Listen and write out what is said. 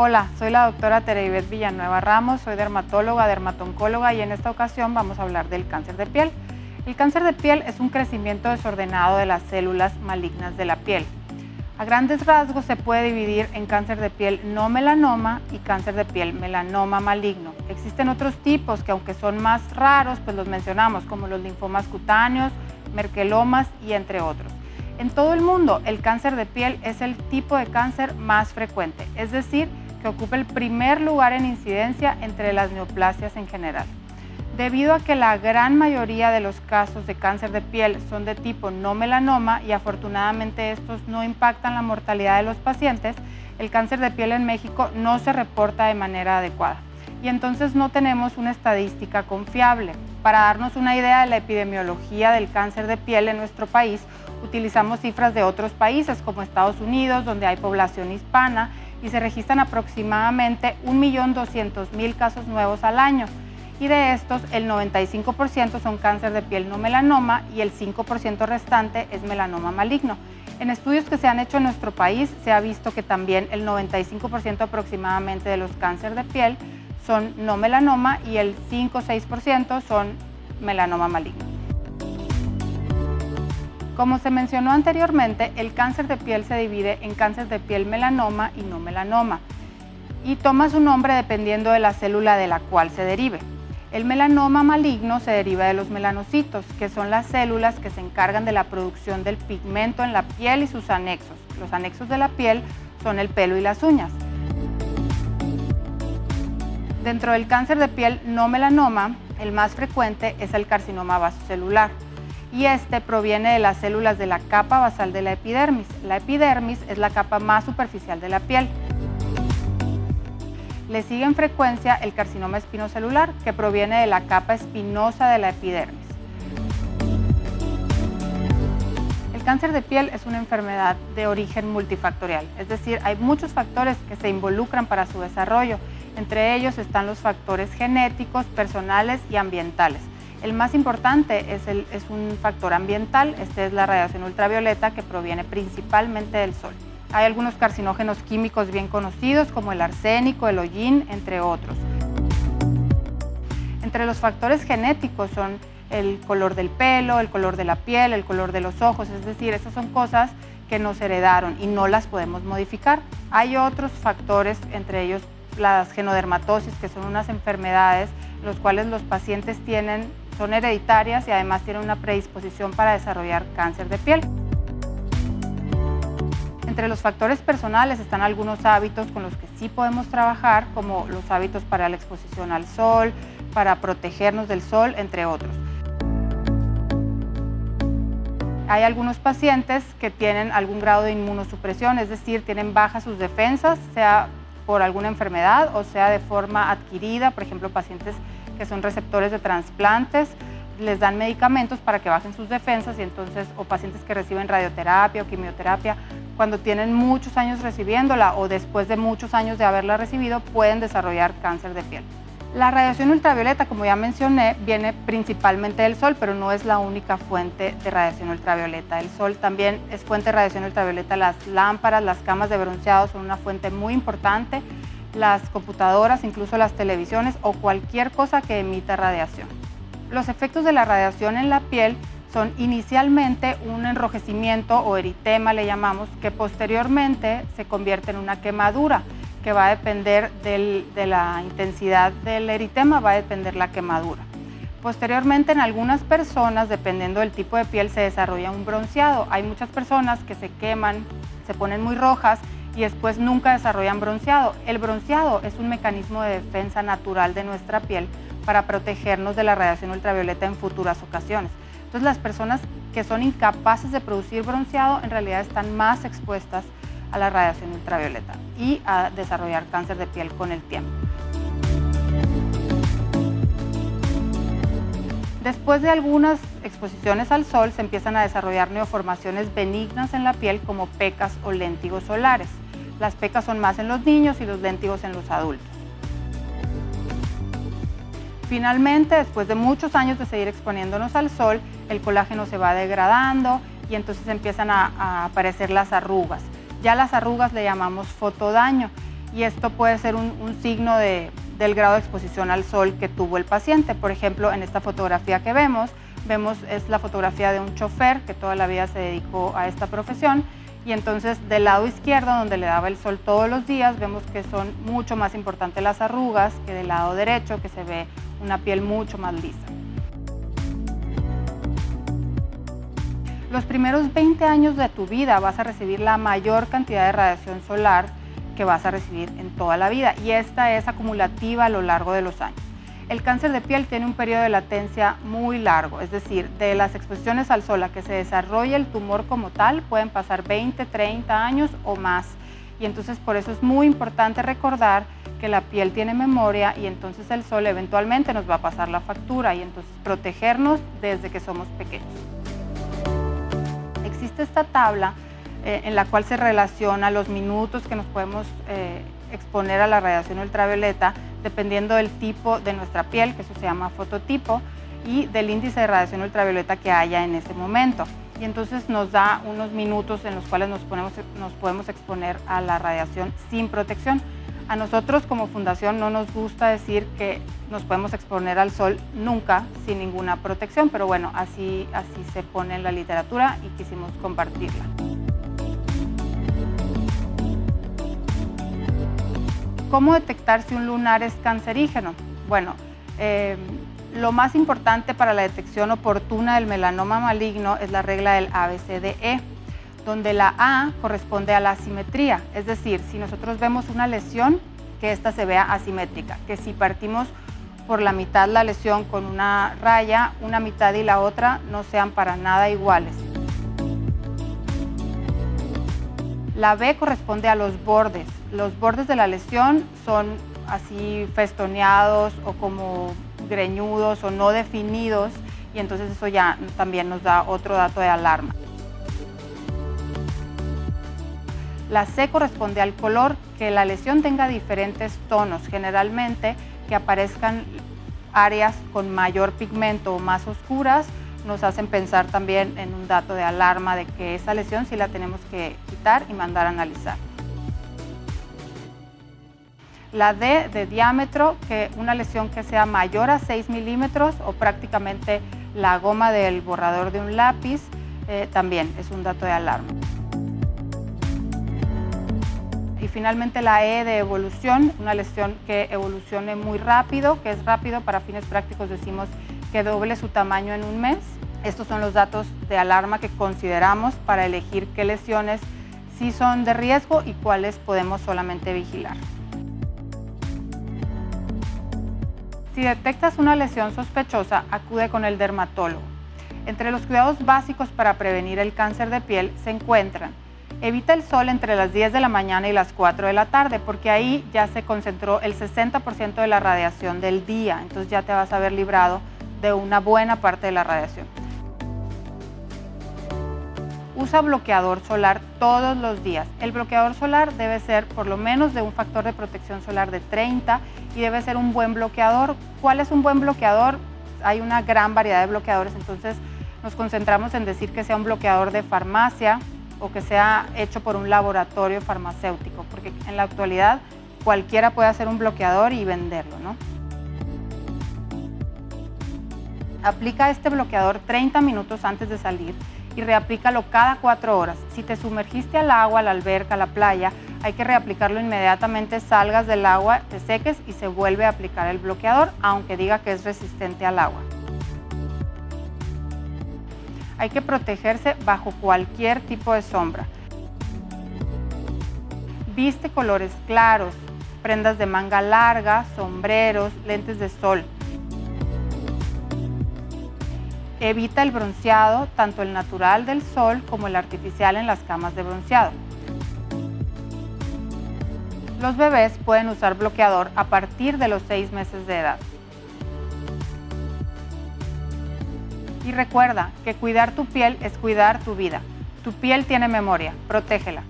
Hola, soy la doctora Tereibet Villanueva Ramos, soy dermatóloga, dermatoncóloga y en esta ocasión vamos a hablar del cáncer de piel. El cáncer de piel es un crecimiento desordenado de las células malignas de la piel. A grandes rasgos se puede dividir en cáncer de piel no melanoma y cáncer de piel melanoma maligno. Existen otros tipos que aunque son más raros, pues los mencionamos como los linfomas cutáneos, merkelomas y entre otros. En todo el mundo, el cáncer de piel es el tipo de cáncer más frecuente, es decir, que ocupa el primer lugar en incidencia entre las neoplasias en general. Debido a que la gran mayoría de los casos de cáncer de piel son de tipo no melanoma y afortunadamente estos no impactan la mortalidad de los pacientes, el cáncer de piel en México no se reporta de manera adecuada y entonces no tenemos una estadística confiable. Para darnos una idea de la epidemiología del cáncer de piel en nuestro país, utilizamos cifras de otros países como Estados Unidos, donde hay población hispana y se registran aproximadamente 1.200.000 casos nuevos al año. Y de estos, el 95% son cáncer de piel no melanoma y el 5% restante es melanoma maligno. En estudios que se han hecho en nuestro país, se ha visto que también el 95% aproximadamente de los cánceres de piel son no melanoma y el 5-6% son melanoma maligno. Como se mencionó anteriormente, el cáncer de piel se divide en cáncer de piel melanoma y no melanoma y toma su nombre dependiendo de la célula de la cual se derive. El melanoma maligno se deriva de los melanocitos, que son las células que se encargan de la producción del pigmento en la piel y sus anexos. Los anexos de la piel son el pelo y las uñas. Dentro del cáncer de piel no melanoma, el más frecuente es el carcinoma vasocelular y este proviene de las células de la capa basal de la epidermis. La epidermis es la capa más superficial de la piel. Le sigue en frecuencia el carcinoma espinocelular, que proviene de la capa espinosa de la epidermis. El cáncer de piel es una enfermedad de origen multifactorial, es decir, hay muchos factores que se involucran para su desarrollo. Entre ellos están los factores genéticos, personales y ambientales. El más importante es un factor ambiental, este es la radiación ultravioleta que proviene principalmente del sol. Hay algunos carcinógenos químicos bien conocidos como el arsénico, el hollín, entre otros. Entre los factores genéticos son el color del pelo, el color de la piel, el color de los ojos, es decir, esas son cosas que nos heredaron y no las podemos modificar. Hay otros factores, entre ellos las genodermatosis, que son unas enfermedades los cuales los pacientes son hereditarias y además tienen una predisposición para desarrollar cáncer de piel. Entre los factores personales están algunos hábitos con los que sí podemos trabajar, como los hábitos para la exposición al sol, para protegernos del sol, entre otros. Hay algunos pacientes que tienen algún grado de inmunosupresión, es decir, tienen bajas sus defensas, sea por alguna enfermedad o sea de forma adquirida, por ejemplo, pacientes que son receptores de trasplantes, les dan medicamentos para que bajen sus defensas y entonces, o pacientes que reciben radioterapia o quimioterapia, cuando tienen muchos años recibiéndola o después de muchos años de haberla recibido, pueden desarrollar cáncer de piel. La radiación ultravioleta, como ya mencioné, viene principalmente del sol, pero no es la única fuente de radiación ultravioleta. El sol también es fuente de radiación ultravioleta, las lámparas, las camas de bronceado son una fuente muy importante, las computadoras, incluso las televisiones o cualquier cosa que emita radiación. Los efectos de la radiación en la piel son inicialmente un enrojecimiento o eritema, le llamamos, que posteriormente se convierte en una quemadura, que va a depender de la intensidad del eritema, va a depender la quemadura. Posteriormente, en algunas personas, dependiendo del tipo de piel, se desarrolla un bronceado. Hay muchas personas que se queman, se ponen muy rojas y después nunca desarrollan bronceado. El bronceado es un mecanismo de defensa natural de nuestra piel para protegernos de la radiación ultravioleta en futuras ocasiones. Entonces, las personas que son incapaces de producir bronceado en realidad están más expuestas a la radiación ultravioleta y a desarrollar cáncer de piel con el tiempo. Después de algunas exposiciones al sol se empiezan a desarrollar neoformaciones benignas en la piel como pecas o léntigos solares. Las pecas son más en los niños y los léntigos en los adultos. Finalmente, después de muchos años de seguir exponiéndonos al sol, el colágeno se va degradando y entonces empiezan a aparecer las arrugas. Ya las arrugas le llamamos fotodaño y esto puede ser un signo del grado de exposición al sol que tuvo el paciente. Por ejemplo, en esta fotografía que vemos es la fotografía de un chofer que toda la vida se dedicó a esta profesión, y entonces del lado izquierdo, donde le daba el sol todos los días, vemos que son mucho más importantes las arrugas que del lado derecho, que se ve una piel mucho más lisa. Los primeros 20 años de tu vida vas a recibir la mayor cantidad de radiación solar que vas a recibir en toda la vida, y esta es acumulativa a lo largo de los años. El cáncer de piel tiene un periodo de latencia muy largo, es decir, de las exposiciones al sol a que se desarrolle el tumor como tal pueden pasar 20, 30 años o más, y entonces por eso es muy importante recordar que la piel tiene memoria, y entonces el sol eventualmente nos va a pasar la factura, y entonces protegernos desde que somos pequeños. Existe esta tabla en la cual se relaciona los minutos que nos podemos exponer a la radiación ultravioleta dependiendo del tipo de nuestra piel, que eso se llama fototipo, y del índice de radiación ultravioleta que haya en ese momento. Y entonces nos da unos minutos en los cuales nos podemos exponer a la radiación sin protección. A nosotros como fundación no nos gusta decir que nos podemos exponer al sol nunca sin ninguna protección, pero bueno, así se pone en la literatura y quisimos compartirla. ¿Cómo detectar si un lunar es cancerígeno? Bueno, lo más importante para la detección oportuna del melanoma maligno es la regla del ABCDE, donde la A corresponde a la asimetría, es decir, si nosotros vemos una lesión, que ésta se vea asimétrica, que si partimos por la mitad la lesión con una raya, una mitad y la otra no sean para nada iguales. La B corresponde a los bordes. Los bordes de la lesión son así festoneados o como greñudos o no definidos, y entonces eso ya también nos da otro dato de alarma. La C corresponde al color, que la lesión tenga diferentes tonos, generalmente que aparezcan áreas con mayor pigmento o más oscuras, nos hacen pensar también en un dato de alarma de que esa lesión sí la tenemos que quitar y mandar a analizar. La D de diámetro, que una lesión que sea mayor a 6 milímetros o prácticamente la goma del borrador de un lápiz, también es un dato de alarma. Y finalmente la E de evolución, una lesión que evolucione muy rápido, que es rápido, para fines prácticos decimos que doble su tamaño en un mes. Estos son los datos de alarma que consideramos para elegir qué lesiones sí son de riesgo y cuáles podemos solamente vigilar. Si detectas una lesión sospechosa, acude con el dermatólogo. Entre los cuidados básicos para prevenir el cáncer de piel se encuentran: evita el sol entre las 10 de la mañana y las 4 de la tarde, porque ahí ya se concentró el 60% de la radiación del día, entonces ya te vas a ver librado de una buena parte de la radiación. Usa bloqueador solar todos los días. El bloqueador solar debe ser por lo menos de un factor de protección solar de 30 y debe ser un buen bloqueador. ¿Cuál es un buen bloqueador? Hay una gran variedad de bloqueadores, entonces nos concentramos en decir que sea un bloqueador de farmacia o que sea hecho por un laboratorio farmacéutico, porque en la actualidad cualquiera puede hacer un bloqueador y venderlo, ¿no? Aplica este bloqueador 30 minutos antes de salir y reaplícalo cada 4 horas. Si te sumergiste al agua, a la alberca, a la playa, hay que reaplicarlo inmediatamente, salgas del agua, te seques y se vuelve a aplicar el bloqueador, aunque diga que es resistente al agua. Hay que protegerse bajo cualquier tipo de sombra. Viste colores claros, prendas de manga larga, sombreros, lentes de sol. Evita el bronceado, tanto el natural del sol como el artificial en las camas de bronceado. Los bebés pueden usar bloqueador a partir de los 6 meses de edad. Y recuerda que cuidar tu piel es cuidar tu vida. Tu piel tiene memoria, protégela.